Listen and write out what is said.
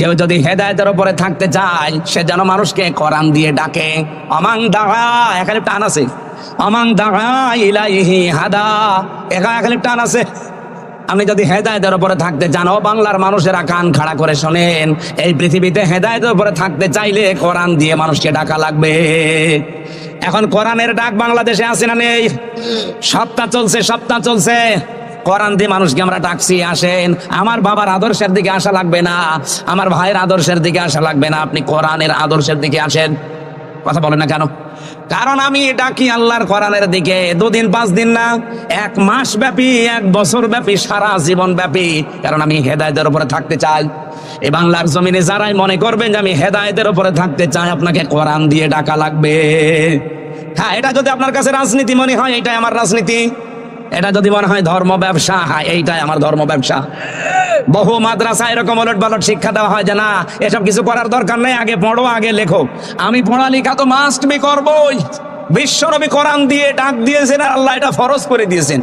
কেউ যদি হেদায়েতের উপরে থাকতে চায় সে যেন মানুষকে কোরআন দিয়ে ডাকে। আমাং দাআ, এখানে টান আছে, আমাং দাআ ইলাইহি হাদা, এখানে টান আছে। আপনি যদি হেদায়েতের উপরে থাকতে চান, ও বাংলার মানুষেরা কান খাড়া করে শোনেন, এই পৃথিবীতে হেদায়েতের উপরে থাকতে চাইলে কোরআন দিয়ে মানুষকে ডাকা লাগবে। এখন কোরআনের ডাক বাংলাদেশে আছে না নেই? সপ্তাহ চলছে কোরআন দিয়ে মানুষকে আমরা ডাকছি, আসেন। আমার বাবার আদর্শের দিকে আসা লাগবে না, আমার ভাইয়ের আদর্শের দিকে আসা লাগবে না, আপনি কোরআনের আদর্শের দিকে আসেন। কথা বলেন না কেন? কারণ আমি ডাকি আল্লাহর কোরআনের দিকে। 2 দিন 5 দিন না, 1 মাস ব্যাপী, 1 বছর ব্যাপী, সারা জীবন ব্যাপী। কারণ আমি হেদায়েতের উপরে থাকতে চাই। এই বাংলার জমিনে যারাই মনে করবেন যে আমি হেদায়েতের উপরে থাকতে চাই, আপনাকে কোরআন দিয়ে ডাকা লাগবে। হ্যাঁ, এটা যদি আপনার কাছে রাজনীতি মনে হয়, এটাই আমার রাজনীতি। এটা যদি মনে হয় ধর্ম ব্যবসা, হ্যাঁ এইটাই আমার ধর্ম ব্যবসা। বহু মাদ্রাসা এরকম ওলট পালট শিক্ষা দেওয়া হয় যে না, এসব কিছু করার দরকার নেই, আগে পড়ো, আগে লেখো। আমি পড়ালেখা তো মাস্ট বি করবই। বিশ্বনবী কোরআন দিয়ে ডাক দিয়েছেন, আর আল্লাহ এটা ফরজ করে দিয়েছেন।